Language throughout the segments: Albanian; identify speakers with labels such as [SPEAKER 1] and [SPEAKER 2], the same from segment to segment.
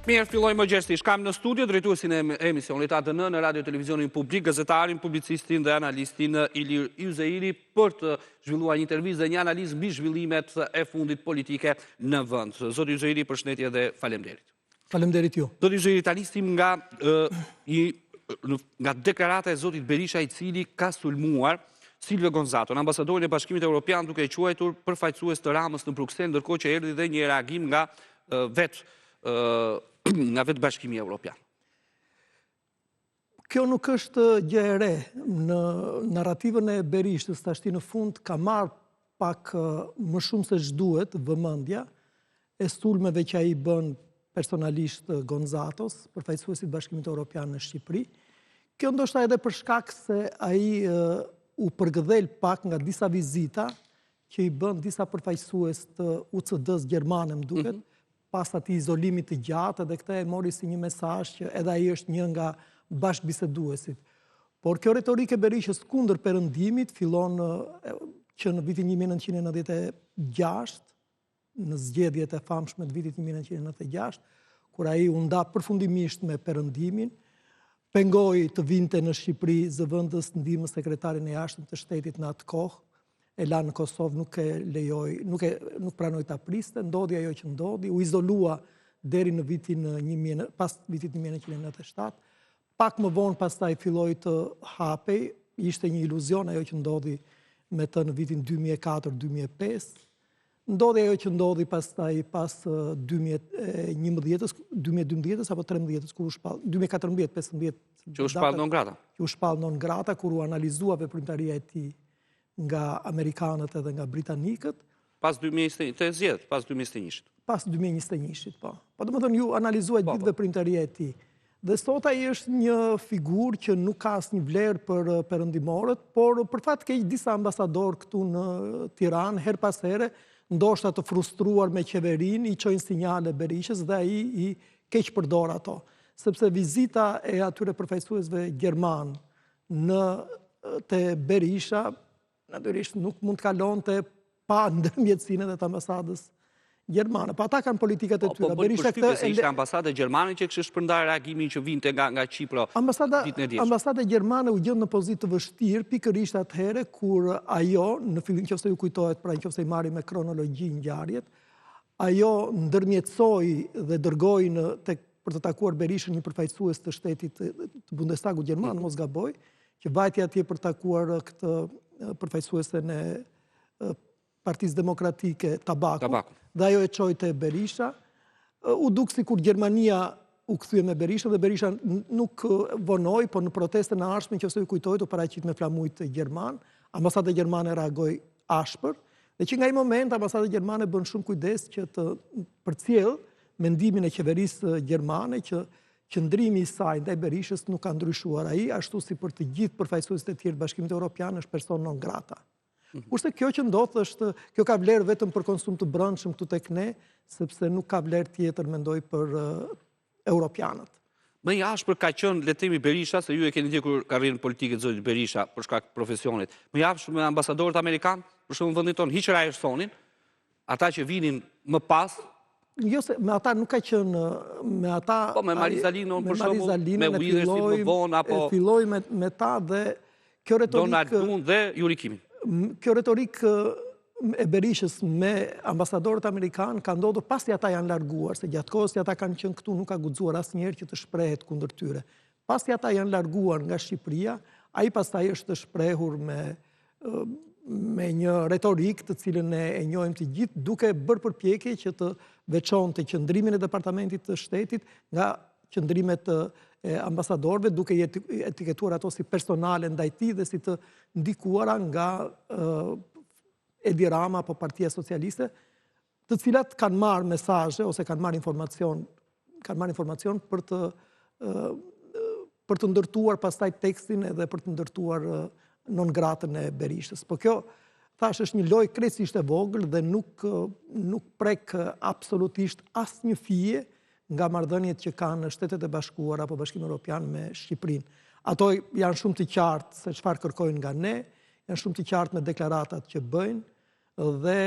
[SPEAKER 1] Mirë, fillojmë gjesti. Shkam në studio drejtuesin e emisionit ADN në Radio Televizionin Publik, gazetarin, publicistin dhe analistin Ilir Yzeiri për të zhvilluar një intervizë dhe një analizë mbi zhvillimet e fundit politike në vend. Zoti Yzeiri, përshëndetje dhe faleminderit.
[SPEAKER 2] Faleminderit ju.
[SPEAKER 1] Zoti Yzeiri, tani nissim nga deklarata e zotit Berisha, i cili ka sulmuar Silvio Gonzaton, ambasadorin e Bashkimit Evropian, duke e quajtur përfaqësues të Ramës në Bruksel, ndërkohë që erdhi dhe një reagim nga vetë Bashkimi Evropian.
[SPEAKER 2] Kjo nuk është gjë e re. Në narrativën e Berishës tashti në fund ka marrë pak më shumë se ç'duhet vëmendja e sulmeve që ai bën personalisht Gonzatos, përfaqësuesit Bashkimit Evropian në Shqipëri. Kjo ndoshta edhe për shkak se ai u përgëdhel pak nga disa vizita që i bën disa përfaqësues të UCD-s gjermane, më duket, pas atij izolimit të gjatë, dhe këtë e mori si një mesazh që edhe ai është një nga bashkëbiseduesit. Por kjo retorike Berishës kundër perëndimit fillon që në vitin 1996, në zgjedhjet e famshme të vitit 1996, kur ai u nda përfundimisht me perëndimin, pengoi të vinte në Shqipëri zëvendës ndihmës sekretarin e jashtëm të shtetit në atë kohë, e la në Kosovë, nuk pranoi ta priste, ndodhi ajo që ndodhi, u izolua deri në pas vitit 1997. Pak më vonë pastaj filloi të hapej, ishte një iluzion ajo që ndodhi me të në vitin 2004-2005. Ndodhi ajo që ndodhi pastaj pas 2011-s, 2012-s apo 13-s, kur u shpall, 2014-15.
[SPEAKER 1] Që u shpall non grata.
[SPEAKER 2] Që u shpall non grata, kur u analizua veprimtaria e tij nga amerikanët edhe nga britanikët.
[SPEAKER 1] Pas 2021-shit. Pas
[SPEAKER 2] 2021-shit, po. Po domethënë ju analizuat gjithë veprimtaria e tij. Dhe sot ai është një figurë që nuk ka asnjë vlerë për perëndimorët, por për fat keq disa ambasadorë këtu në Tiranë her pas here, ndoshta të frustruar me qeverinë, i çojnë sinjale Berishës dhe ai i keq përdor ato. Sepse vizita e atyre përfaqësuesve gjerman te Berisha natyrisht nuk mund të kalonte pa ndërmjetësinë edhe të ambasadës gjermane. Pa ata kanë politikat e tyre.
[SPEAKER 1] Berisha këtë ishte ambasada gjermane që kishte shpërndar reagimin që vinte nga Çipro.
[SPEAKER 2] Ambasada gjermane u gjend në pozitë të vështirë pikërisht atëherë kur ajo, në fillim nëse ju kujtohet, pra nëse i marrim me kronologji ngjarjet, ajo ndërmjetësoi dhe dërgoi për të takuar Berishën një përfaqësues të shtetit të Bundestagut gjerman, mos gaboj, që vajti atje për të takuar këtë përfaqësuesen e Partisë Demokratike Tabaku. Dhe ajo e çoi te Berisha. U duk sikur Gjermania u kthye me Berishën dhe Berisha nuk vonoi, por në protestën e ardhshme, nëse ju kujtohet, u paraqit me flamujt gjerman. Ambasada gjermane reagoi ashpër, dhe që nga ai moment ambasada gjermane bën shumë kujdes që të përcjell mendimin e qeverisë gjermane që qëndrimi i saj ndaj Berishës nuk ka ndryshuar. Ai, ashtu si për të gjithë përfaqësuesit e tjerë të Bashkimit Evropian, është person non grata. Kurse kjo që ndodh kjo ka vlerë vetëm për konsum të brendshëm këtu tek ne, sepse nuk ka vlerë tjetër, mendoj, për europianët.
[SPEAKER 1] Më i ashpër ka qenë, le të themi, Berisha, se ju e keni ndjekur karrierën politike të zotit Berisha për shkak të profesionit. Më i ashpër me ambasadorët amerikanë, për shembull në vendin tonë, hiç Ryersonin, ata që vinin më pas.
[SPEAKER 2] Jo, se me ata nuk ka qenë, me ata...
[SPEAKER 1] Po, me Marizalinon, për shembull, me Widersin më vonë, apo...
[SPEAKER 2] Filloi me ta dhe kjo retorikë...
[SPEAKER 1] Donald Tusk dhe Yuri Kimin.
[SPEAKER 2] Kjo retorikë e Berishës me ambasadorët amerikanë ka ndodhur pasi ata janë larguar, se gjatë kohës që ata kanë qenë këtu nuk ka guxuar asnjëherë që të shprehet kundër tyre. Pasi ata janë larguar nga Shqipëria, ai pastaj është shprehur me një retorikë të cilën e njohim të gjithë, duke bërë përpjekje që të veçonte qëndrimin e Departamentit të Shtetit nga qëndrimet e ambasadorëve, duke etiketuar ato si personale ndaj tij dhe si të ndikuara nga Edi Rama apo Partia Socialiste, të cilat kanë marrë mesazhe ose kanë marrë informacion për të ndërtuar pastaj tekstin edhe për të ndërtuar non gratën e Berishës. Po kjo, thash, është një lojë krejtësisht e vogël dhe nuk prek absolutisht asnjë fije nga marrëdhëniet që kanë Shtetet e Bashkuara apo Bashkimi Evropian me Shqipërinë. Ato janë shumë të qartë se çfarë kërkojnë nga ne, janë shumë të qartë me deklaratat që bëjnë, dhe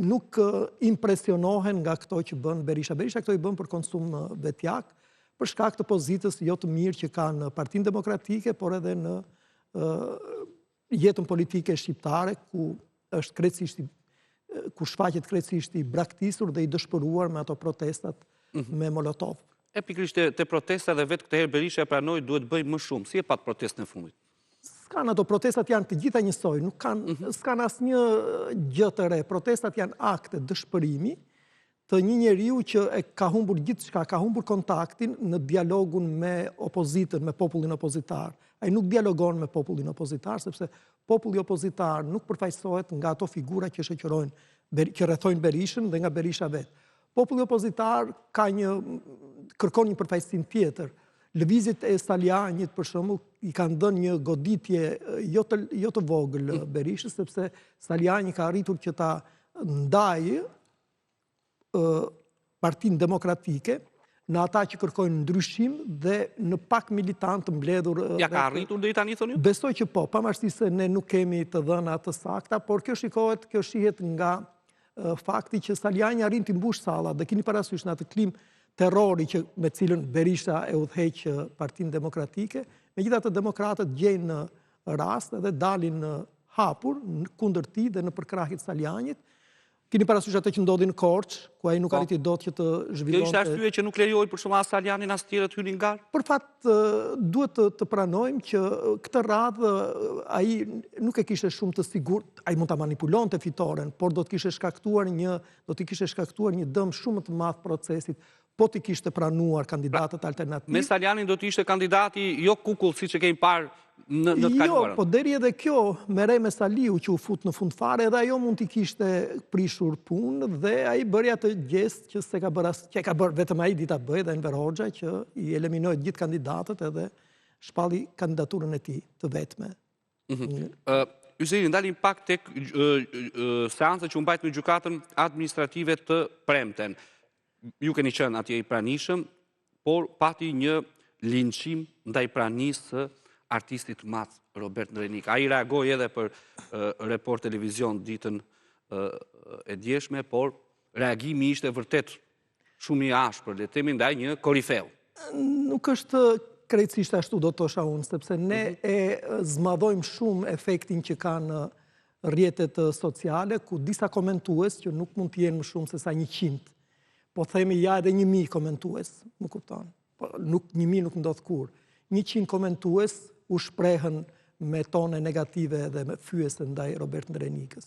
[SPEAKER 2] nuk impresionohen nga këto që bën Berisha. Berisha këto i bën për konsum vetjak, për shkak të pozitës jo të mirë që ka në Partinë Demokratike, por edhe në jetën politike shqiptare, ku shfaqet krejtësisht i braktisur dhe i dëshpëruar me ato protestat me Molotov.
[SPEAKER 1] E pikrisht të protesta dhe vetë këtë herë Berisha e pranoi duhet bëj më shumë. Si e pat protestën e fundit?
[SPEAKER 2] S'kan ato protestat janë të gjitha njësoj, s'kan asnjë gjë të re. Protestat janë akte dëshpërimi të një njeriu që e ka humbur gjithçka, ka humbur kontaktin në dialogun me opozitën, me popullin opozitar. Ai nuk dialogon me popullin opozitar, sepse populli opozitar nuk përfaqësohet nga ato figura që shoqërojnë, që rrethojnë Berishën dhe nga Berisha vetë. Populli opozitar kërkon një përfaqësim tjetër. Lëvizjet e Salianit, për shembull, i kanë dhënë një goditje jo të vogël Berishës, sepse Saliani ka arritur që ta ndajë Partinë Demokratike në ata që kërkojnë ndryshim dhe në pak militant të mbledhur.
[SPEAKER 1] Ja ka arritur deri tani thoni?
[SPEAKER 2] Besoj që po, pavarësisht se ne nuk kemi të dhëna të sakta, por kjo shihet nga fakti që Saliani arrin të mbush sallat dhe keni parasysh në atë klim terrori që me cilën Berisha e udhëheq Partinë Demokratike, megjithatë demokratët gjejnë në rast dhe dalin hapur kundër tij dhe në përkrahjet e Salianit. Keni parasysh atë që ndodhi në Korçë, ku ai nuk arriti dot që të zhvillonte.
[SPEAKER 1] Kjo ishte arsye që nuk lejoi për shkak Salianin as tjerët hynin gar.
[SPEAKER 2] Për fat duhet të pranojmë që këtë radhë ai nuk e kishte shumë të sigurt, ai mund ta manipulonte fitoren, por do të kishte shkaktuar një dëm shumë të madh procesit, po t'i kishte pranuar kandidatët alternativë.
[SPEAKER 1] Me Salianin do të ishte kandidati jo kukull siç e kemi parë në të kaluarën.
[SPEAKER 2] Jo, po deri edhe kjo me Reme Saliu që u fut në fund fare, edhe ajo mund t'i kishte prishur punë dhe ai bëri atë gjest që ka bërë vetëm ai dita bëj dhe Enver Hoxha që i eliminoi të gjithë kandidatët edhe shpalli kandidaturën e tij të vetme.
[SPEAKER 1] Yzeri, ndalim pak tek seanca që u mbajt me gjykatën administrative të premten. Ju keni qenë atje i pranishëm, por pati një linçim ndaj pranisë së artistit të madh Robert Ndrenik. Ai reagoi edhe për Report Televizion ditën e djeshme, por reagimi ishte vërtet shumë i ashpër, le të themi ndaj një korifeu.
[SPEAKER 2] Nuk është krejtësisht ashtu, do të thosha unë, sepse ne e zmadhojmë shumë efektin që kanë rrjetet sociale, ku disa komentues që nuk mund të jenë më shumë se sa 100, po themi ja edhe 1000 komentues, më kupton. Nuk 1000 nuk ndodh kur. 100 komentues u shprehen me tone negative dhe me fyese ndaj Robert Ndrenikës.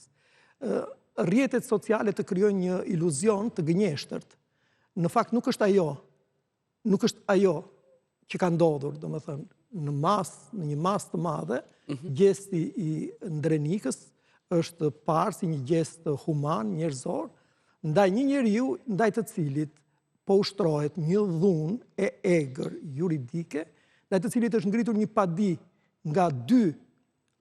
[SPEAKER 2] Rrjetet sociale të krijojnë një iluzion të gënjeshtërt. Në fakt nuk është ajo që ka ndodhur, domethënë, në një masë të madhe, gjesti i Ndrenikës është parë si një gjest human, njerëzor, ndaj një njeriu ndaj të cilit po ushtrohet një dhunë e egër juridike, ndaj të cilit është ngritur një padi nga 2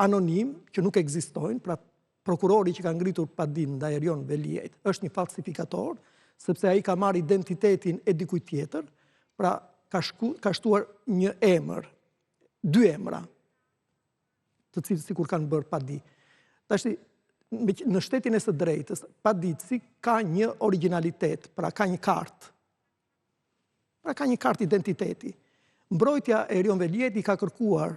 [SPEAKER 2] anonim që nuk ekzistojnë, pra prokurori që ka ngritur padin ndaj Erion Veliajt është një falsifikator, sepse ai ka marrë identitetin e dikujt tjetër, pra ka shtuar një emër, 2 emra, të cilët sikur kanë bërë padi. Tashti, në shtetin e së drejtës, paditësi ka një originalitet, pra ka një kartë. Pra ka një kartë identiteti. Mbrojtja e Erion Veliajt i ka kërkuar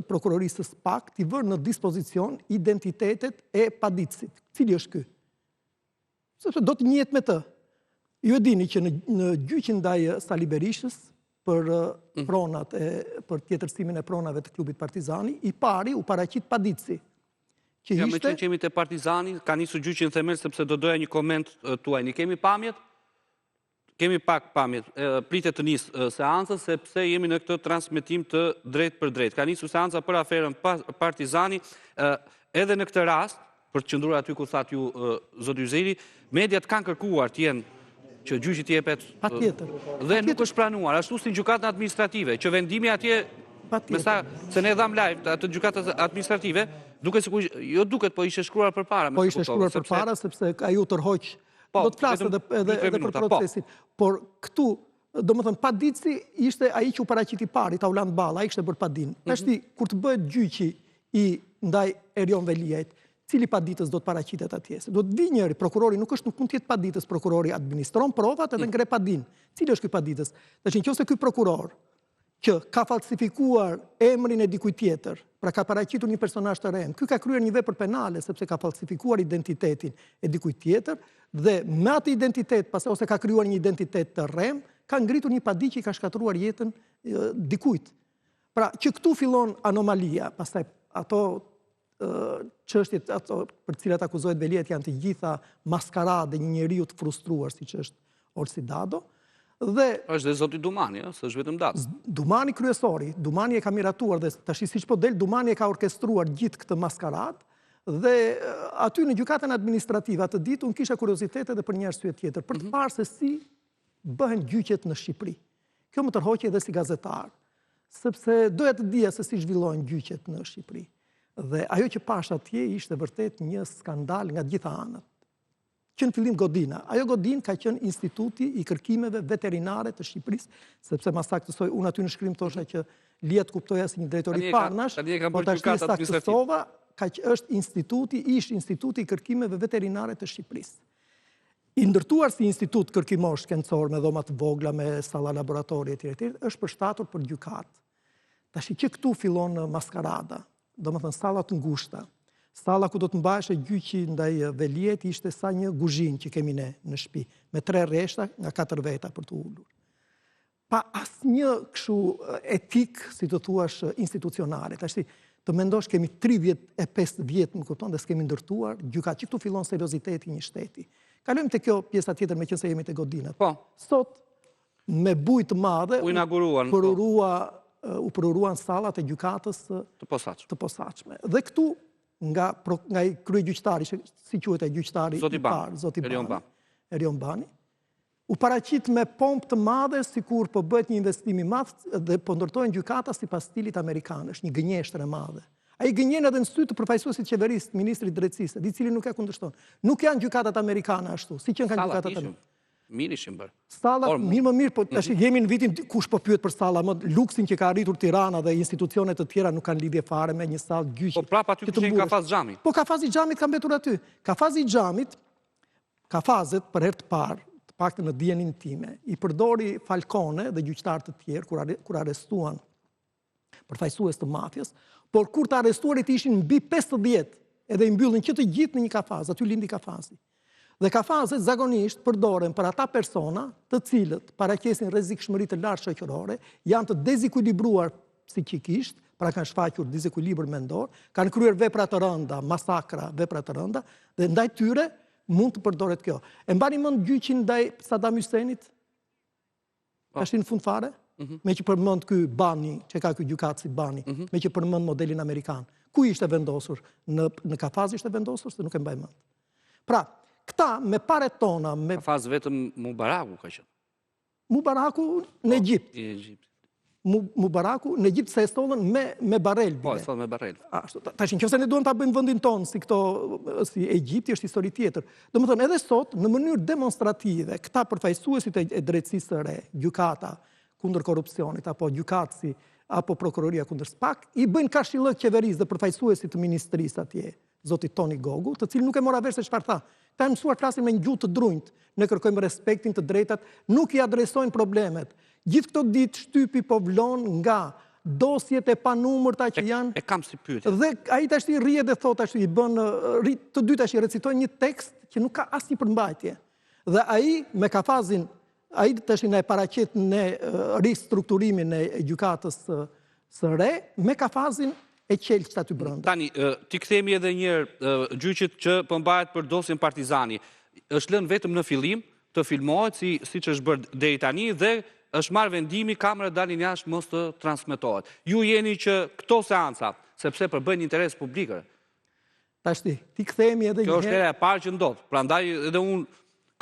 [SPEAKER 2] prokurorisë së SPAK t'i vërë në dispozicion identitetet e paditësit. Cili është ky? Sepse do të njihet me të. Ju e dini që në gjyqin ndaj Sali Berishës për pronat për tjetërsimin e pronave të klubit Partizani, i pari u paraqit paditësi.
[SPEAKER 1] Ja, me që qemi të Partizani, ka nisur gjyqin themel sepse do doja një koment tuaj. Një kemi pamjet? Kemi pak pamjet. Pritet të nisë seancës, sepse jemi në këtë transmetim të drejt për drejt. Ka nisur seanca për aferën Partizani, edhe në këtë rast, për të qëndruar aty ku thatë ju, zot Yzeri, mediat kanë kërkuar të jenë që gjyqi t'i jepet dhe nuk është pranuar, ashtu si gjykatën administrative, që vendimi atje, me sa se ne dham live atë gjykatën administrative, duket sikur jo duket, po ishte shkruar përpara.
[SPEAKER 2] Po ishte shkruar përpara sepse ai u tërhoq. Do të flasë edhe për procesin. Por këtu, domethënë, paditësi ishte ai që u paraqiti pari, Tauland Balla, ai kishte bërë padin. Tashti, kur të bëhet gjyqi i ndaj Erion Veliajt, cili paditës do të paraqitet atje. Do të vi njëri, prokurori nuk mund të jetë paditës, prokurori administron provat edhe ngre padin. Cili është ky paditës? Tash nëse ky prokuror që ka falsifikuar emrin e dikujt tjetër, pra ka paraqitur një personazh të rend, ky ka kryer një vepër penale sepse ka falsifikuar identitetin e dikujt tjetër dhe me atë identitet ose ka krijuar një identitet të rrem, ka ngritur një padi që i ka shkatëruar jetën dikujt. Pra që këtu fillon anomalia, pastaj ato çështjet ato për të cilat akuzohet Veliet janë të gjitha maskarade një njeriu të frustruar siç është Orsi Dado. Dhe
[SPEAKER 1] është dhe zoti Dumani, s'është vetëm Dado.
[SPEAKER 2] Dumani kryesori, Dumani e ka miratuar dhe tash siç po del Dumani e ka orkestruar gjithë këtë maskaradë dhe aty në gjykatën administrative atë ditë unë kisha kuriozitet edhe për një arsye tjetër, për të parë se si bëhen gjyqet në Shqipëri. Kjo më tërhoqi edhe si gazetar, sepse doja të dija se si zhvillohen gjyqet në Shqipëri. Dhe ajo që pash atje ishte vërtet një skandal nga të gjitha anët. Që në fillim Godina. Ajo Godin ka qenë Instituti i Kërkimeve Veterinare të Shqipërisë, sepse ma saktësoj, unë aty në shkrim thosha që lihet kuptoja si një drejtori parnash, po tash saktësova, është ish Instituti i Kërkimeve Veterinare të Shqipërisë. I ndërtuar si institut kërkimor shkencor me dhoma të vogla, me salla laboratori etj, është përshtatur për gjykat. Tash që këtu fillon maskarada, domethënë salla të ngushta. Salla ku do të mbaheshe gjyqi ndaj Veliet ishte sa një guzhin që kemi ne në shtëpi, me 3 rreshta nga 4 veta për të ulur. Pa asnjë kështu etik, si të thuash, institucionale. Tash të mendosh kemi 35 vjet, më kupton, dhe s'kemi ndërtuar gjykat, që këtu fillon serioziteti një shteti. Kalojmë te kjo pjesa tjetër me qenë se jemi te godinat.
[SPEAKER 1] Po.
[SPEAKER 2] Sot me bujë të madhe u përuruan sallat e gjykatës të posaçme. Dhe këtu nga i kryegjyqtari, si quhet ai gjyqtari i parë, zoti Erion Bani, u paraqit me pompë të madhe sikur po bëhet një investim i madh dhe po ndërtohen gjykata sipas stilit amerikan, është një gënjeshtër e madhe. Ai gënjen edhe në sy të përfaqësuesit të qeverisë, ministrit drejtësisë, i cili nuk e kundërshton. Nuk janë gjykatat amerikane ashtu, si që kanë gjykatat amerikane.
[SPEAKER 1] Mirë ishin bërë.
[SPEAKER 2] Sallat, mirë më mirë, po tash jemi në vitin kush po pyet për salla, më luksin që ka arritur Tirana dhe institucionet të tjera nuk kanë lidhje fare me një sallë gjyqi.
[SPEAKER 1] Po prapa aty kushin kafaz xhamit.
[SPEAKER 2] Po kafazi i xhamit ka mbetur aty. Kafazi i xhamit, kafazet për herë të parë, të paktën në dijenin time, i përdori Falcone dhe gjyqtarë të tjerë kur arrestuan përfaqësues të mafjes, por kur të arrestuarit ishin mbi 50 edhe i mbyllën që të gjithë në një kafaz, aty lindi kafazi. Dhe kafazet zakonisht përdoren për ata persona të cilët paraqesin rrezikshmëri të lartë shoqërore, janë të dezekuilibruar psikikisht, pra kanë shfaqur dezekuilibër mendor, kanë kryer vepra të rënda, masakra, vepra të rënda, dhe ndaj tyre mund të përdoret kjo. E mbani mend gjyqin ndaj Saddam Husseinit? Tash në fund fare? Me që përmend ky Bani, që ka ky gjykat si Bani, me që përmend modelin amerikan. Ku ishte vendosur? Në kafaz ishte vendosur, se nuk e mbaj mend. Pra, këta me paret tona...
[SPEAKER 1] Kafaz vetëm Mubaraku ka qenë.
[SPEAKER 2] Mubaraku në Egjipt. Mubaraku në Egjipt se e stollën me barel.
[SPEAKER 1] Po, e stollën me barel.
[SPEAKER 2] Tash nëse ne duhem ta bëjmë vendin tonë si këto, si Egjipti është histori tjetër. Domethënë edhe sot në mënyrë demonstrative këta përfaqësuesit e drejtësisë së re, gjykata kundër korrupsionit apo gjykatësi apo prokuroria kundër SPAK i bëjnë kashillëk qeverisë dhe përfaqësuesit të ministrisë atje, zoti Toni Gogu, të cilë nuk e mora vesh se çfarë tha. Ta e mësuar flasin me një gjuhë të drunjtë, ne kërkojmë respektin të drejtat, nuk i adresojnë problemet. Gjithë këto ditë shtypi po vlon nga dosjet e panumërta që janë...
[SPEAKER 1] E kam si pyetje.
[SPEAKER 2] Dhe ai tash i rrihet dhe thot tash i bën të dy tash i recitojnë një tekst që nuk ka asnjë përmbajtje. Dhe ai me kafazin, ai tash na e paraqet në ristrukturimin e gjykatës së re me kafazin e qelçt aty brenda.
[SPEAKER 1] Tani, ti kthemi edhe një herë gjyqit që përmbahet për dosjen Partizani. Është lënë vetëm në fillim të filmohet siç është bërë deri tani dhe është marrë vendimi kamerat dalin jashtë mos të transmetohet. Ju jeni që këto seanca, sepse përbëjnë interes publik.
[SPEAKER 2] Tash ti kthehemi edhe një herë.
[SPEAKER 1] Kjo është hera e parë që ndodh. Prandaj edhe unë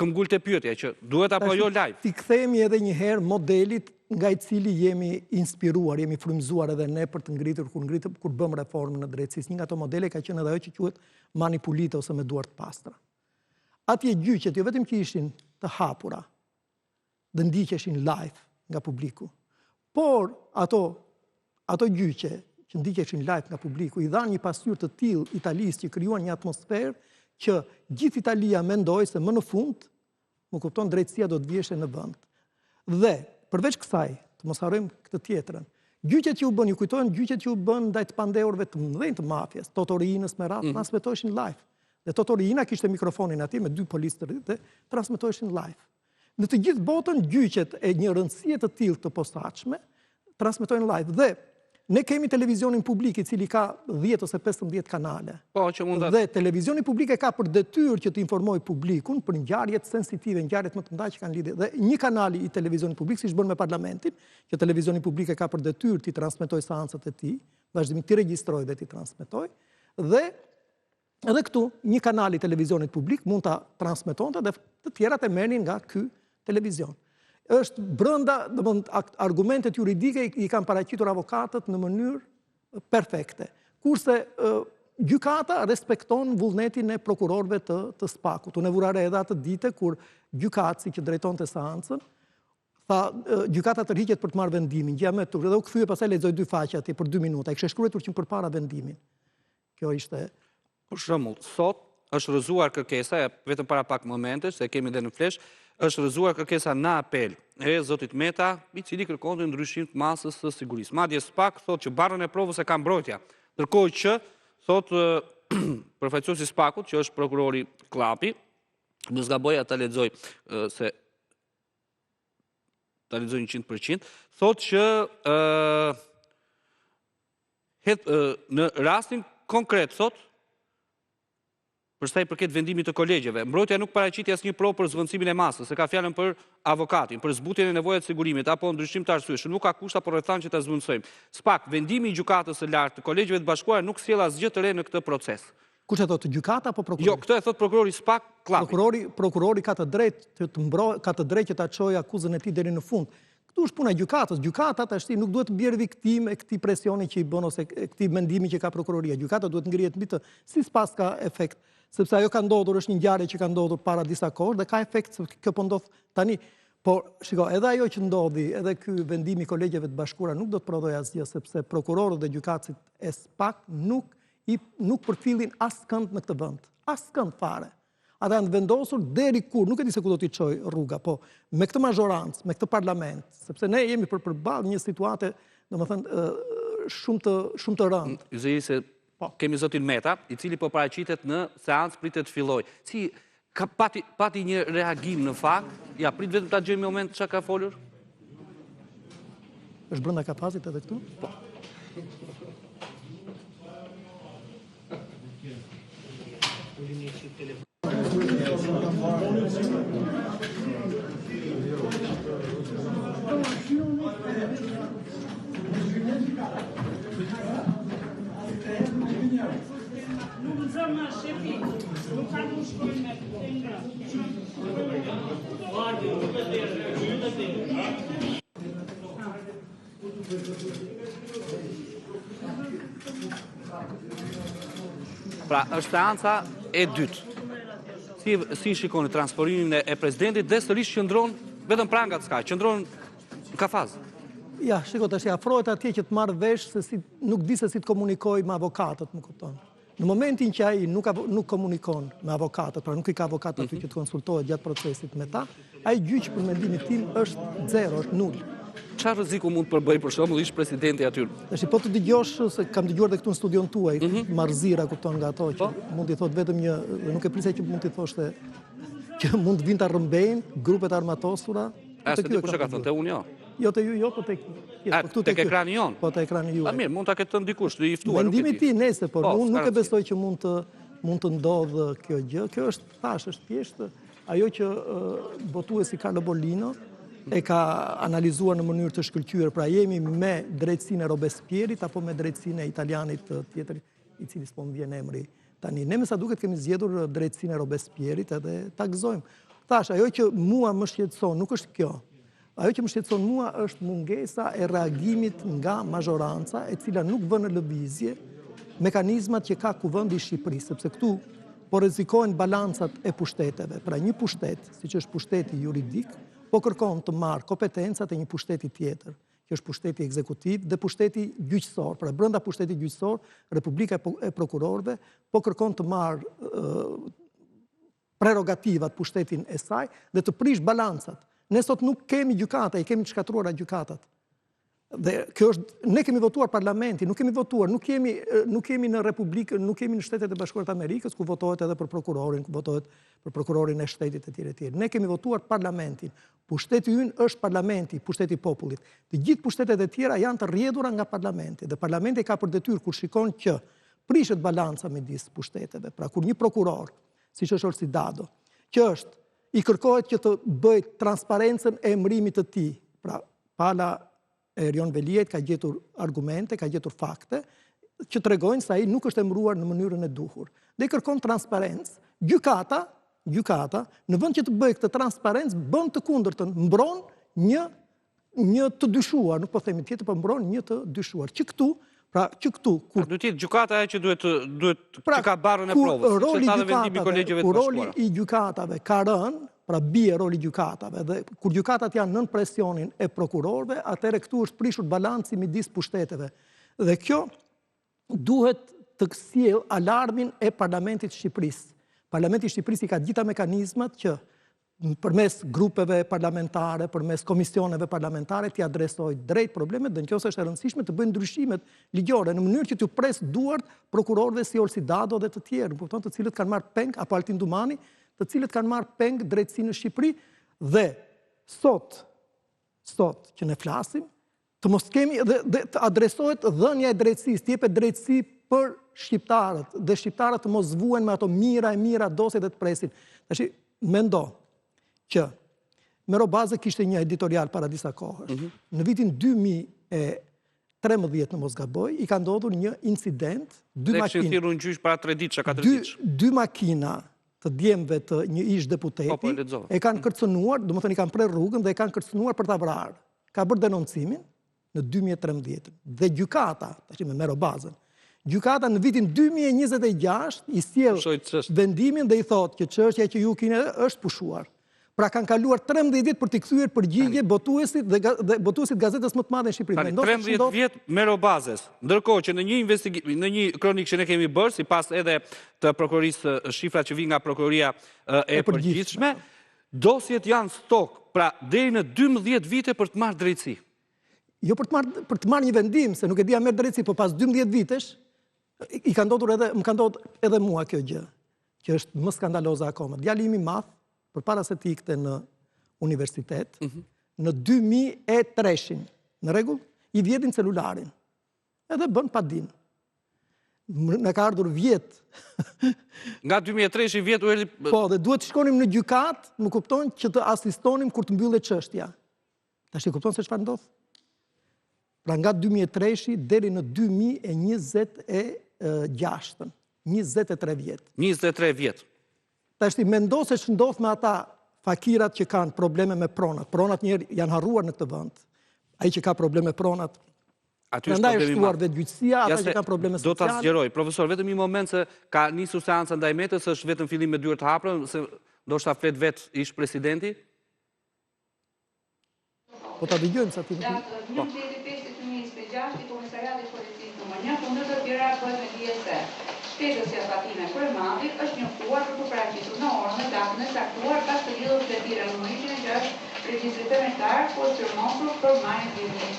[SPEAKER 1] këmbgul të pyetja që duhet apo jo live.
[SPEAKER 2] Ti kthehemi edhe një herë modelit nga i cili jemi inspiruar, jemi frymëzuar edhe ne për të ngritur kur bëm reformën në drejtësisë. Një nga ato modele ka qenë edhe ajo që quhet manipulite ose me duar të pastra. Atje gjyqet jo vetëm që ishin të hapura, dhe ndiqeshin live nga publiku, por ato gjyqe që ndiqeshin live nga publiku, i dhanë një pasqyrë të tillë Italisë që krijuan një atmosferë që gjithë Italia mendoi se më në fund, më kupton, drejtësia do të vijeshte në vend. Dhe përveç kësaj, të mos harrojmë këtë tjetrën, gjyqet që u bën, ju kujtojnë gjyqet që u bën ndaj të pandeurve të mëdhenj të mafjes, Totorinës me radhë, transmetoheshin live. Dhe Totorina kishte mikrofonin atje me 2 policë të rritë, transmetoheshin live. Në të gjithë botën gjyqet e një rëndësie të tillë të posaçme transmetojnë live. Dhe ne kemi televizionin publik i cili ka 10 ose 15 kanale.
[SPEAKER 1] Po, që mund
[SPEAKER 2] Dhe televizioni publik e ka për detyrë që të informojë publikun për ngjarjet sensitive, ngjarjet më të mëdha që kanë lidhje. Dhe një kanali i televizionit publik, siç bën me parlamentin, që televizioni publik e ka për detyrë të transmetojë seancat e tij, vazhdimisht të regjistrojë dhe të transmetojë. Dhe edhe këtu një kanal i televizionit publik mund ta transmetonte dhe të tjerat e merrnin nga ky televizion. Është brenda, argumentet juridike i kanë paraqitur avokatët në mënyrë perfekte. Kurse gjykata respekton vullnetin e prokurorëve të SPAK-ut. Unë e vura re edhe atë dite kur gjykatësi që drejtonte seancën, tha gjykata tërhiqet për të marrë vendimin. Gjë më e turpë. Dhe u kthye pastaj lexoi 2 faqe atje për 2 minuta. I kishte shkruar që përpara vendimin. Kjo ishte.
[SPEAKER 1] Për shembull, sot është rrëzuar kërkesa, vetëm para pak momentesh, se kemi dhe në flesh, është rrëzuar kërkesa në apel e zotit Meta, i cili kërkonte ndryshim të masës së sigurisë. Madje SPAK thotë që barrën e provës e ka mbrojtja, ndërkohë që thotë përfaqësuesi i SPAK-ut, që është prokurori Klapi, më zgaboja ta lexoj se ta lexoj 100%, thotë që në rastin konkret thotë për sa i përket vendimit të kolegjeve. Mbrojtja nuk paraqiti asnjë provë për zvendësimin e masës, se ka fjalën për avokatin, për zbutjen e nevojave të sigurimit apo ndryshim të arsyeshëm, nuk ka kushta por rrethan që ta zvendësojmë. SPAK, vendimi i gjykatës së lartë të kolegjeve të bashkuara nuk sjell asgjë të re në këtë proces.
[SPEAKER 2] Kush e thotë, gjykata apo prokurori?
[SPEAKER 1] Jo, këtë e thot prokurori SPAK Klapi.
[SPEAKER 2] Prokurori ka të drejtë që ta çojë akuzën e tij deri në fund. Këtu është puna e gjykatës. Gjykata tash nuk duhet të bjerë viktimë e këtij presioni që i bën ose këtij mendimi që ka prokuroria. Gjykata duhet ngrihet mbi të, si sipas ka efekt, sepse ajo ka ndodhur, është një ngjarje që ka ndodhur para disa kohësh dhe ka efekt se kjo po ndodh tani. Por shiko, edhe ajo që ndodhi, edhe ky vendim i kolegjeve të bashkuara nuk do të prodhojë asgjë, sepse prokurorët dhe gjykatësit e SPAK nuk përfillin askënd në këtë vend. Askënd fare. Ata janë vendosur deri kur, nuk e di se ku do t'i çojë rruga, po me këtë mazhorancë, me këtë parlament, sepse ne jemi përballë një situate, domethënë shumë të rëndë.
[SPEAKER 1] Yzeri se kemi zotin Meta, i cili po paraqitet në seancë, pritet të fillojë. Si pati një reagim në fakt, ja prit vetëm ta gjejmë moment çka ka folur?
[SPEAKER 2] Është brenda kapazit edhe këtu?
[SPEAKER 1] Po. Pra, është seanca e dytë. Si shikoni transferimin e presidentit dhe sërish qëndron vetëm pranga të skaj, qëndron në kafazë.
[SPEAKER 2] Ja, shiko tash, afrohet atje që të marrë vesh se nuk di se si të komunikoj me avokatët, më kupton. Në momentin që ai nuk komunikon me avokatët, pra nuk i ka avokatët aty që të konsultohet gjatë procesit me ta, ai gjyq për mendimin tim është 0, është 0.
[SPEAKER 1] Çfarë rreziku mund të përbëj për shembull ish presidenti aty?
[SPEAKER 2] Tash po të dëgjosh se kam dëgjuar edhe këtu në studion tuaj, marrëzira kupton nga ato që mund t'i thotë vetëm një, nuk e prisja që mund t'i thoshte që mund të vinë ta rrëmbejnë grupet armatosura.
[SPEAKER 1] Se ti kush e ka thënë, te unë jo.
[SPEAKER 2] Jo te ju, jo, po tek
[SPEAKER 1] tek ekrani jon.
[SPEAKER 2] Po te ekrani juaj.
[SPEAKER 1] Mirë, mund ta ketë thënë dikush, të i ftuar.
[SPEAKER 2] Mendimi i tij nëse, por unë nuk e besoj që mund të ndodhë kjo gjë. Kjo është thjesht ajo që botuesi Carlo Bollino e ka analizuar në mënyrë të shkëlqyer. Pra jemi me drejtsinë e Robespierrit apo me drejtsinë e italianit tjetër i cili s'po më vjen emri tani. Ne me sa duket kemi zgjedhur drejtsinë e Robespierrit edhe ta gëzojmë. Thash, ajo që mua më shqetëson nuk është kjo. Ajo që më shqetëson mua është mungesa e reagimit nga mazhoranca e cila nuk vën në lëvizje mekanizmat që ka Kuvendi i Shqipërisë, sepse këtu po rrezikohen balancat e pushteteve. Pra një pushtet, siç është pushteti juridik, po kërkon të marrë kompetencat e një pushteti tjetër, që është pushteti ekzekutiv, dhe pushteti gjyqësor. Pra brenda pushteti gjyqësor, Republika e Prokurorëve po kërkon të marrë prerogativat pushtetin e saj dhe të prish balancat. Ne sot nuk kemi gjykata, i kemi të shkatruara gjykatat. Dhe kjo është, ne kemi votuar parlamenti, nuk kemi votuar, nuk kemi në Republikën, nuk kemi në Shtetet e Bashkuara të Amerikës, ku votohet edhe për prokurorin, ku votohet për prokurorin e shtetit e tjerë. Ne kemi votuar parlamentin. Pushteti ynë është parlamenti, pushteti i popullit. Të gjithë pushtetet e tjera janë të rrjedhura nga parlamenti, dhe parlamenti ka për detyrë kur shikon që prishet balanca midis pushteteve. Pra kur një prokuror, siç është Orsi Dado, që është i kërkohet që të bëjë transparencën e emërimit të tij. Pra pala Erion Veliet ka gjetur argumente, ka gjetur fakte, që tregojnë se ai nuk është emëruar në mënyrën e duhur. Dhe i kërkon transparencë. Gjykata, në vend që të bëjë këtë transparencë, bën të kundërtën, mbron një të dyshuar, nuk po themi tjetër, por mbron një të dyshuar. Që këtu kur
[SPEAKER 1] duhet të jetë gjykata ajo që duhet të ka barrën e provës,
[SPEAKER 2] roli i gjykatave ka rënë, pra bie roli i gjykatave, dhe kur gjykatat janë nën presionin e prokurorëve, atëherë këtu është prishur balanci midis pushteteve. Dhe kjo duhet të sjellë alarmin e Parlamentit të Shqipërisë. Parlamenti i Shqipërisë i ka gjitha mekanizmat që përmes grupeve parlamentare, përmes komisioneve parlamentare, t'i adresoj drejt problemet, dhe nëse është e rëndësishme të bëjnë ndryshimet ligjore në mënyrë që t'u pres duart prokurorëve si Orsi Dado dhe të tjerë, kupton, të cilët kanë marrë peng, apo Altin Dumani, të cilët kanë marrë peng drejtësinë në Shqipëri. Dhe sot që ne flasim, të mos kemi dhe të adresohet dhënia e drejtësisë, të jepet drejtësi për shqiptarët, dhe shqiptarët të mos zvuhen me ato mira dosje dhe të presin. Tash mendo që Merobaze kishte një editorial para disa kohësh. Në vitin 2013, në mos gaboj, i ka ndodhur një incident, dy makina të djemve të një ish deputeti e kanë kërcënuar, domethënë i kanë prerë rrugën dhe e kanë kërcënuar për ta vrarë. Ka bërë denoncimin në 2013 dhe gjykata, tash me Merobazën, gjykata në vitin 2026 i sjell vendimin dhe i thotë që çështja që ju keni është pushuar. Pra kanë kaluar 13 ditë për t'i kthyer përgjigje botuesit dhe botuesit gazetës më të madhe në Shqipëri.
[SPEAKER 1] 13 vjet Merobazes, ndërkohë që në një kronikë që ne kemi bërë, sipas edhe të prokurorisë shifra që vi nga prokuroria e përgjithshme, dosjet janë stok, pra deri në 12 vite për të marrë drejtësi.
[SPEAKER 2] Jo për të marrë një vendim, se nuk e dia merr drejtësi, por pas 12 vitesh më ka ndodhur edhe mua kjo gjë, që është më skandaloze akoma. Djali im i madh, përpara se të ikte në universitet, në 2003, në rregull, i vjedhin celularin. Edhe bën pa din. Në ka ardhur vjet.
[SPEAKER 1] Nga 2003 i vjet u erdhi.
[SPEAKER 2] Po, dhe duhet të shkonim në gjykat, më kupton, që të asistonim kur të mbyllet çështja. Tash e kupton se çfarë ndodh? Pra nga 2003 deri në 2026, 23 vjet.
[SPEAKER 1] 23 vjet.
[SPEAKER 2] Tash ti mendo se ç'ndodh me ata fakirat që kanë probleme me pronat. Pronat njerë janë harruar në këtë vend. Ai që ka probleme me pronat, prandaj është shtuar vetë gjyqësia, ata që kanë probleme sociale.
[SPEAKER 1] Do ta zgjeroj, profesor, vetëm një moment se ka nisur seanca ndaj Metës, është vetëm fillim me dyert hapura, se ndoshta flet vetë ish presidenti.
[SPEAKER 2] Po ta dëgjojmë sa ti.
[SPEAKER 3] Po. 2025-2026 i Komisariatit Policisë nr. 1 kundër të tjera bëhet me DSR. Shtetësja Fatime Kryemandi është njoftuar për të paraqitur në orën dhe datën e caktuar pas të lidhur detyrë numërimin që është regjistri tërmetar por firmosur për marrjen e vjedhjes.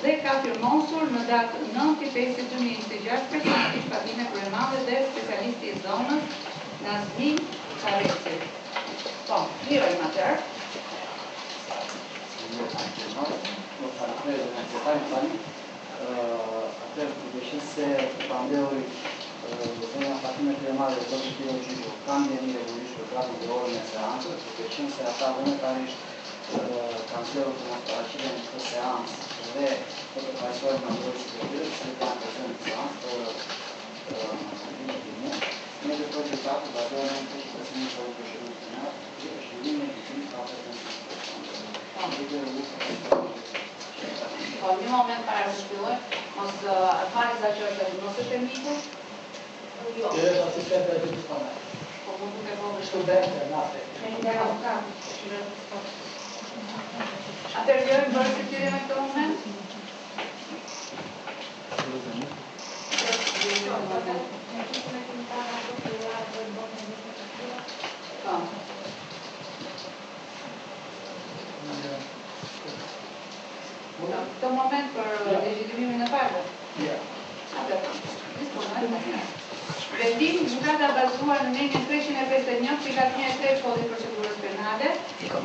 [SPEAKER 3] Dhe ka firmosur në datë 9/5/2026 personalisht Fatime Kryemandi dhe specialisti i zonës Nazmin Kareci. Po, lirojmë atëherë.
[SPEAKER 4] Atëherë përveçse se pandeuri zonja Fatime Kryemandi dhe Zoti Tiro Gjyqo kanë një rregullisht për gradin dhe orën e seancës, përveçse se ata vullnetarisht kanë zgjedhur të mos paraqiten këtë seancë dhe të përfaqësohen nga ndërrojës superior, që kanë prezencë në seancë për ne do të gjykata vazhdojnë të prezentojnë për shërbim të natë, që shërbimi i tyre ka
[SPEAKER 3] Po, një moment para se shpilloj, mos fare za që është mos është e miku? Jo.
[SPEAKER 4] Dhe asistente e gjyqësore.
[SPEAKER 3] Po, mund të bëjë
[SPEAKER 4] Studente, nafe.
[SPEAKER 3] Atëherë, bërë se tyre me këtë moment? Në këtë moment për legjitimimin e falëve. Vendim gjykata bazuar në nenjen 351/1 Kodit Procedurës Penale,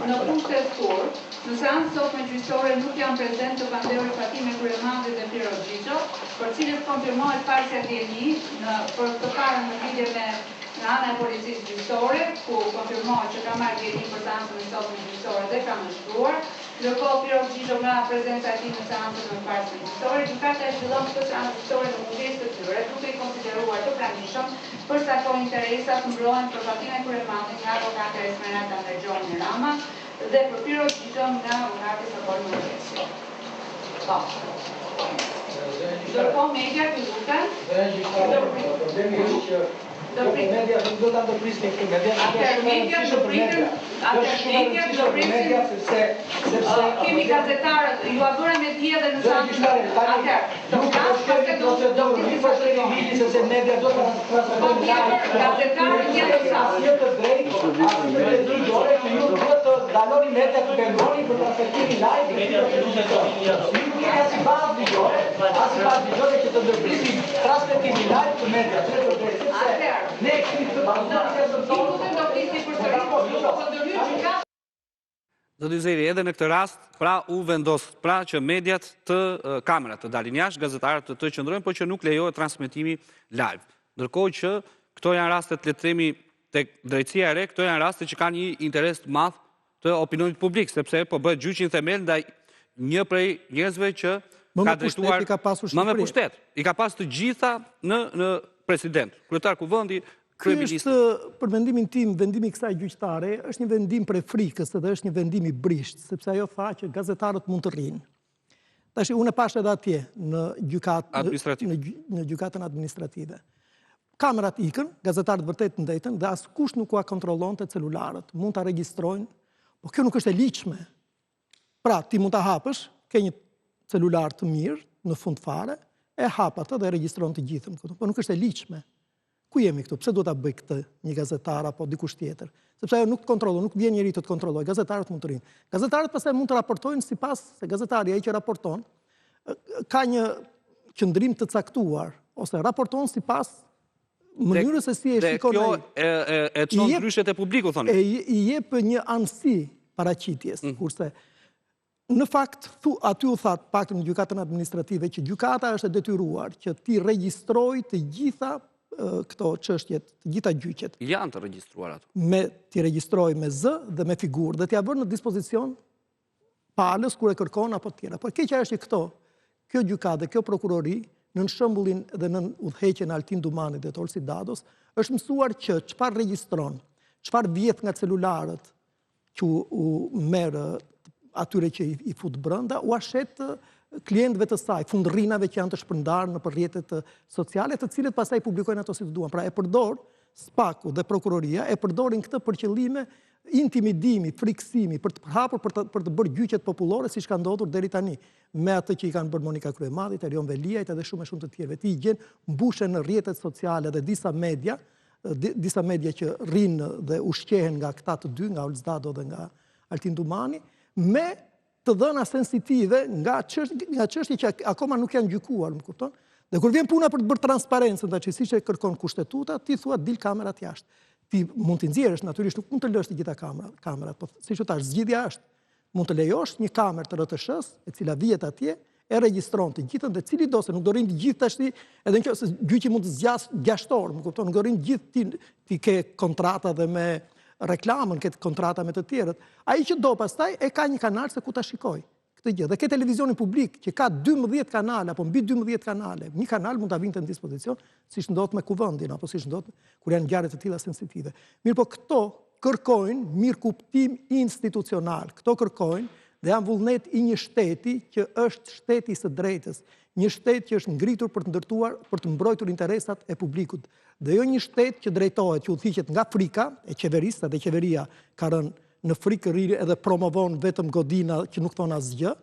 [SPEAKER 3] në punkt tekstur, në seancë sotme gjyqësore nuk janë prezent të pandeuri Fatime Kuremandi dhe Piro Xhixho, për cilët konfirmohet falsja djeni për të parën në lidhje me në ana e policisë gjyqësore, ku konfirmohet që ka marrë djeni për seancën e sotme gjyqësore dhe ka nështruar. Ndërkohë Piro Xhixho nga prezenca e tij në seancën e parë gjyqësore, gjykata e zhvillon këtë seancë gjyqësore në mungesë të tyre, duke i konsideruar të pranishëm përsa këto interesat mbrohen për Fatime Kuremandi nga avokati Esmeralda Ndërgjoni Rama dhe për Piro Xhixho nga avokati Sokol Mëngjesi. Ndërkohë media që duken
[SPEAKER 4] media nuk do ta ndërprisni këtu, media
[SPEAKER 3] kemi gazetarët, ju a bëra me dje dhe në sanë
[SPEAKER 4] sepse media do ta
[SPEAKER 3] gazetarët janë në sanë.
[SPEAKER 4] Që ju duhet të daloni media të pengroni për transmetimin live. As i bazë ligjore që të ndërprisni transmetimin live të media.
[SPEAKER 1] Zoti Yzeri, edhe në këtë rast, pra u vendos pra që mediat të kamerat të dalin jashtë, gazetarët të qëndrojnë, por që nuk lejohet transmetimi live. Ndërkohë që këto janë rastet, le të themi, tek drejtësia e re, këto janë raste që kanë një interes të madh të opinionit publik, sepse po bëhet gjyqin themel ndaj një prej njerëzve që ka drejtuar më me pushtet. I ka pas të gjitha në president, kryetar kuvendi, kryeminist.
[SPEAKER 2] Ky është, për mendimin tim, vendimi i kësaj gjyqtare është një vendim prej frikës dhe është një vendim i brisht, sepse ajo tha që gazetarët mund të rrinë. Tash unë e pash edhe atje në gjykatën administrative. Kamerat ikën, gazetarët vërtet ndetën dhe askush nuk ua kontrollonte celularët. Mund ta regjistrojnë, por kjo nuk është e ligjshme. Pra, ti mund ta hapësh, ke një celular të mirë në fund fare, e hap atë dhe regjistron të gjithën, por nuk është e ligjshme. Ku jemi këtu? Pse do ta bëj këtë një gazetar apo dikush tjetër? Sepse ajo nuk kontrollon, nuk vjen njeriu të kontrollojë, gazetarët mund të rinë. Gazetarët pastaj mund të raportojnë sipas se gazetari ai që raporton ka një qëndrim të caktuar ose raporton sipas mënyrës se si e shikon ai.
[SPEAKER 1] Dhe kjo e çon ndryshet e publikut thonë.
[SPEAKER 2] I jep një anësi paraqitjes, kurse në fakt, aty u thatë pak në gjykatën administrative që gjykata është e detyruar që ti regjistroj të gjitha këto çështjet, të gjitha gjyqet.
[SPEAKER 1] Janë të regjistruar ato.
[SPEAKER 2] Ti regjistroj me zë dhe me figurë dhe t'ia bën në dispozicion palës kur e kërkon apo tjera. Por keqja është që kjo gjykatë dhe kjo prokurori në shembullin dhe në udhëheqjen e Altin Dumanit dhe Olsi Dados është mësuar që çfarë regjistron, çfarë vjedh nga celularët që u merr atyre që i fut brenda, u ashet klientëve të saj, fundrrinave që janë të shpërndarë në rrjetet sociale, të cilët pastaj publikojnë ato si të duan. Pra e përdor SPAK-u dhe prokuroria e përdorin këtë për qëllime intimidimi, friksimi, për të hapur për të bërë gjyqet popullore siç ka ndodhur deri tani, me atë që i kanë bërë Monika Kryemallait, Erion Veliajt edhe shumë të tjerëve. Ti i gjen mbushen në rrjetet sociale dhe disa media që rrinë dhe ushqehen nga këta të dy, nga Olsdado dhe nga Altin Dumani, me të dhëna sensitive nga çështje që akoma nuk janë gjykuar, më kupton? Dhe kur vjen puna për të bërë transparencën, tash siç e kërkon kushtetuta, ti thua dil kamerat jashtë. Ti mund t'i nxjerrësh, natyrisht nuk mund të lësh të gjitha kamerat, po siç u thash, zgjidhja është mund të lejosh një kamerë të RTS-s, e cila vihet atje, e regjistron të gjithën dhe cili do se nuk do rinë të gjithë tash edhe në kjo se gjyqi mund të zgjas 6 orë, më kupton, nuk do rinë gjithë ti ke kontrata dhe me reklamën, ke kontrata me të tjerët. Ai që do pastaj e ka një kanal se ku ta shikoj këtë gjë. Dhe ke televizionin publik që ka 12 kanale apo mbi 12 kanale. Një kanal mund ta vinte në dispozicion, siç ndodh me Kuvendin apo siç ndodh kur janë ngjarje të tilla sensitive. Mirë, po këto kërkojnë mirëkuptim institucional. Këto kërkojnë dhe janë vullnet i një shteti që është shteti së drejtës, një shtet që është ngritur për të ndërtuar, për të mbrojtur interesat e publikut. Dhe jo një shtet që drejtohet, që udhëhiqet nga frika e qeverisë, dhe qeveria ka rënë në frikë rrirë edhe promovon vetëm godina që nuk thon asgjë,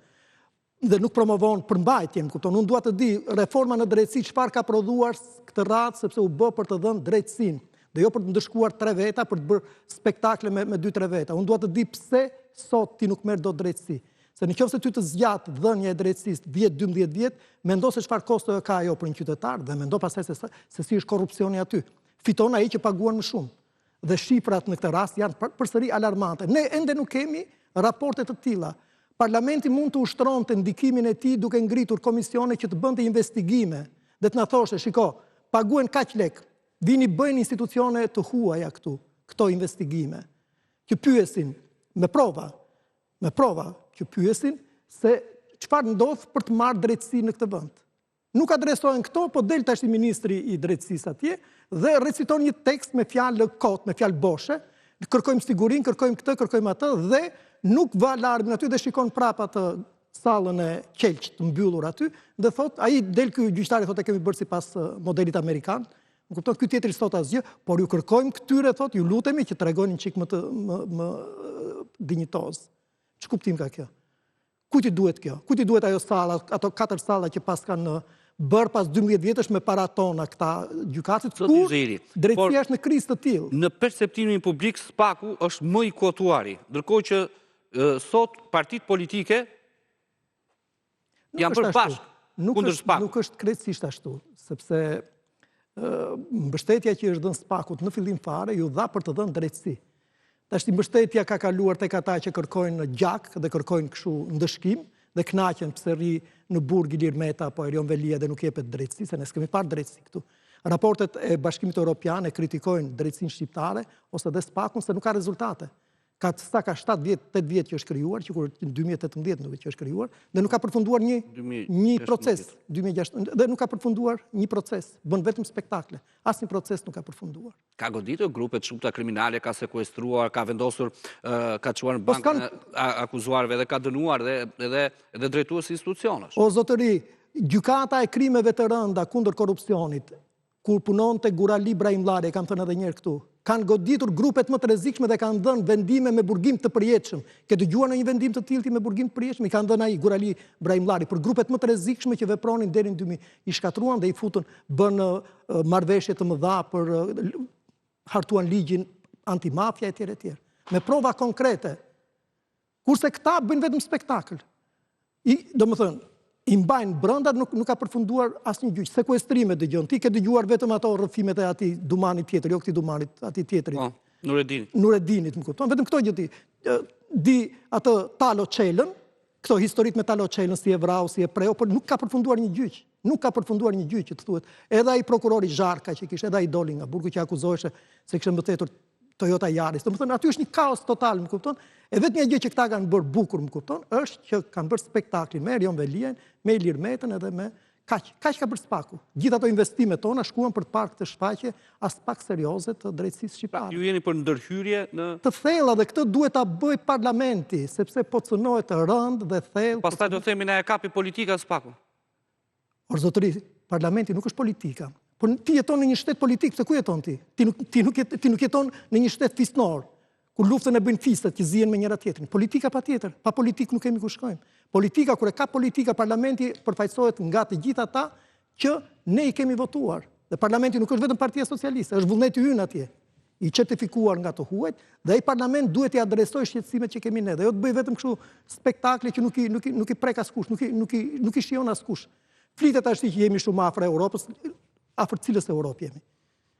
[SPEAKER 2] dhe nuk promovon përmbajtjen, kupton. Unë dua të di reforma në drejtësi çfarë ka prodhuar këtë radhë sepse u bë për të dhënë drejtësinë, dhe jo për të ndëshkuar 3 veta, për të bërë spektakle me 2-3 veta. Unë dua të di pse sot ti nuk merr dot drejtësi. Se në qoftë se ty të zgjat dhënia e drejtësisë 10-12 vjet, mendo se çfarë kosto ka ajo për një qytetar dhe mendo pastaj se si është korrupsioni aty. Fiton ai që paguan më shumë. Dhe shifrat në këtë rast janë përsëri alarmante. Ne ende nuk kemi raporte të tilla. Parlamenti mund të ushtronte ndikimin e tij duke ngritur komisione që të bënte investigime dhe të na thoshte, shiko, paguen kaq lek, vini bëjnë institucione të huaja këto investigime, që pyesin me prova, që pyesin se çfarë ndodh për të marrë drejtësi në këtë vend. Nuk adresohen këto, po del tash i ministri i drejtësisë atje dhe reciton një tekst me fjalë kot, me fjalë boshe, kërkojmë sigurinë, kërkojmë këtë, kërkojmë atë dhe nuk vë alarmin aty dhe shikon prapa atë sallën e qelq të mbyllur aty dhe thot, ai del ky gjyqtari thotë kemi bërë sipas modelit amerikan. Më kupton, ky tjetri thot asgjë, por ju kërkojmë këtyre thot, ju lutemi që tregoni një çik më dinjitoz. Ç'u kuptim ka kjo? Kujt i duhet kjo? Kujt i duhet ajo salla, ato 4 salla që pas kanë bërë pas 12 vjetësh me para tona këta gjykatësit, ku drejtësia është në krizë të tillë.
[SPEAKER 1] Në perceptimin publik SPAK-u është më i kotuari, ndërkohë që sot partitë politike janë bërë bashkë kundër SPAK-ut.
[SPEAKER 2] Nuk është krejtësisht ashtu, sepse mbështetja që është dhënë SPAK-ut në fillim fare ju dha për të dhënë drejtësi. Tash mbështetja ka kaluar tek ata që kërkojnë gjak dhe kërkojnë kështu ndëshkim dhe kënaqen pse rri në burg Ilir Meta apo Erion Velia dhe nuk jepet drejtësi, se ne s'kemi parë drejtësi këtu. Raportet e Bashkimit Evropian e kritikojnë drejtësinë shqiptare ose dhe SPAK-un se nuk ka rezultate. Ka 7 vjet, 8 vjet që është krijuar, që kur në 2018 nuk që është krijuar, dhe nuk ka përfunduar një proces, 2016, dhe nuk ka përfunduar një proces, bën vetëm spektakle. Asnjë proces nuk ka përfunduar.
[SPEAKER 1] Ka goditur grupet shumëta kriminale, ka sekuestruar, ka vendosur, ka çuar në bankën akuzuarve dhe ka dënuar edhe drejtues institucionesh.
[SPEAKER 2] O zotëri, gjykata e krimeve të rënda kundër korrupsionit, kur punonte Gurali Brahimllari, kam thënë edhe një herë këtu, kanë goditur grupet më të rrezikshme dhe kanë dhënë vendime me burgim të përjetshëm. Ke dëgjuar në një vendim të tillë me burgim të përjetshëm? I kanë dhënë ai Gurali Brahimllari për grupet më të rrezikshme që vepronin deri në 2000, i shkatruan dhe i futën, bën marrëveshje të mëdha për hartuan ligjin antimafia etj etj. Me prova konkrete. Kurse këta bëjnë vetëm spektakël. Domethënë, i mbajnë brenda, nuk ka përfunduar asnjë gjyq. Sekuestrime dëgjon. Ti ke dëgjuar vetëm ato rrëfimet e atij Dumanit tjetër, jo këtij Dumanit, atij tjetrit. Nureddinit, më kupton. Vetëm këto gjë di. Di atë Talo Çelën, këto historit me Talo Çelën si e vrau, si e preu, por nuk ka përfunduar një gjyq. Nuk ka përfunduar një gjyq që të thuhet. Edhe ai prokurori Zharka që kishte, edhe ai doli nga burgu që akuzoheshe se kishte mbështetur Toyota Yaris. Domethënë aty është një kaos total, më kupton? E vetmja gjë që këta kanë bërë bukur, më kupton, është që kanë bërë spektaklin me Erion Velien, me Ilir Metën edhe me kaq ka bërë SPAK-u. Gjithë ato investimet tona shkuan për të parë këtë shfaqje as pak serioze të drejtësisë shqiptare.
[SPEAKER 1] Ju jeni për ndërhyrje në
[SPEAKER 2] të thella dhe këtë duhet ta bëj parlamenti, sepse po cënohet rënd dhe thellë.
[SPEAKER 1] Pastaj do themi na e kapi politika SPAK-u.
[SPEAKER 2] Or zotëri, parlamenti nuk është politika. Por ti jeton në një shtet politik, se ku jeton ti? Ti nuk jeton në një shtet fisnor, ku luftën e bëjnë fisët që zihen me njëra tjetrin. Politika patjetër, pa politikë nuk kemi ku shkojmë. Politika, kur e ka politika, parlamenti përfaqësohet nga të gjithë ata që ne i kemi votuar. Dhe parlamenti nuk është vetëm Partia Socialiste, është vullneti ynë atje, i certifikuar nga të huajt, dhe ai parlament duhet i adresojë shqetësimet që kemi ne, dhe jo të bëj vetëm kështu spektakle që nuk i prek askush, nuk i shijon askush. Flitet ashtu që jemi shumë afër Europës, afër cilës Europë jemi.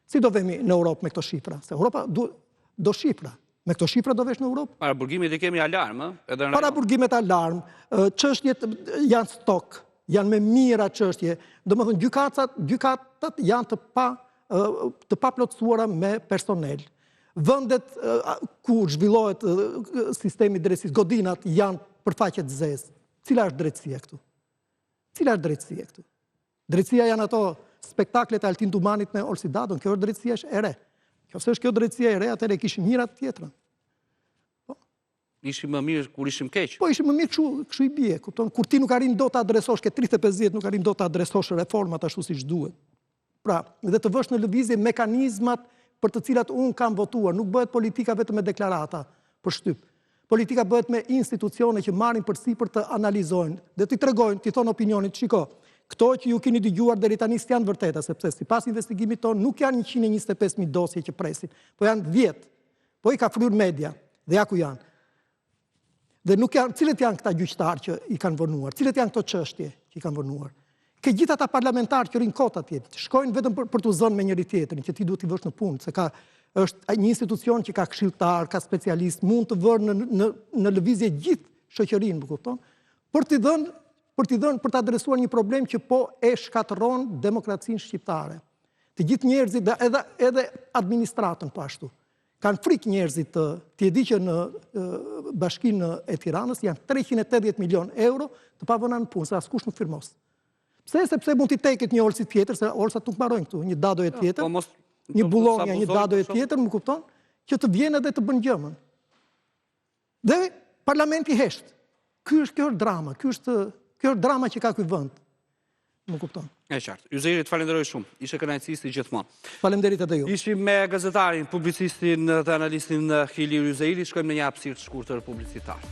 [SPEAKER 2] Si do vemi në Europë me këto shifra? Se Europa do shifra. Me këto shifra do vesh në Europë?
[SPEAKER 1] Para burgimit i kemi alarm,
[SPEAKER 2] Para burgimet alarm, çështjet janë stok, janë me mira çështje. Domethënë gjykatat janë të paplotësuara me personel. Vendet ku zhvillohet sistemi i drejtësisë, godinat janë për faqe të zezë. Cila është drejtësia këtu? Drejtësia janë ato spektaklet e Altin Dumanit me Olsi Dadon, kjo është drejtësia e re. Nëse është kjo drejtësia e re, atëherë kishim mirat tjetra.
[SPEAKER 1] Ishim më mirë kur ishim keq.
[SPEAKER 2] Po ishim më mirë kështu i bie, kupton? Kur ti nuk arrin dot ta adresosh, ke 35 vjet nuk arrin dot ta adresosh reformat ashtu siç duhet. Pra, dhe të vësh në lëvizje mekanizmat për të cilat unë kam votuar, nuk bëhet politika vetëm me deklarata për shtyp. Politika bëhet me institucione që marrin përsipër të analizojnë dhe t'i tregojnë, t'i thonë opinionit, shiko, këto që ju keni dëgjuar deri tani janë vërteta, sepse sipas investigimit tonë nuk janë 125.000 dosje që presin, po janë 10. Po i ka fryrë media, dhe ja ku janë. Dhe nuk janë, cilët janë këta gjyqtarë që i kanë vënuar, cilët janë këto çështje që i kanë vënuar. Ke gjithë ata parlamentarë që rinë kot atje, shkojnë vetëm për të zënë me njëri tjetrin, që ti duhet t'i vësh në punë, se është një institucion që ka këshilltar, ka specialist, mund të vërë në lëvizje gjithë shoqërinë, më kupton, për të adresuar një problem që po e shkatëron demokracinë shqiptare. Të gjithë njerëzit, edhe administratën po ashtu, kanë frikë njerëzit të di që në bashkinë e Tiranës janë 380 milion euro të pavëna në punë, se askush nuk firmos. Pse? Sepse mund t'i teket një olësit tjetër, se olësat nuk marojnë këtu, një dadoje tjetër, një bullonja, një dadoje tjetër, më kupton, që të vjen edhe të bën gjëmën. Dhe parlamenti heshtë. Kjo është drama, kjo është drama që ka ky vend. Më kupton.
[SPEAKER 1] E qartë. Yzeiri, të falenderoj shumë. Ishe kënaqësi gjithmonë.
[SPEAKER 2] Faleminderit edhe ju.
[SPEAKER 1] Ishim me gazetarin, publicistin dhe analistin Ilir Yzeiri, shkojmë në një hapësirë të shkurtër publicitar.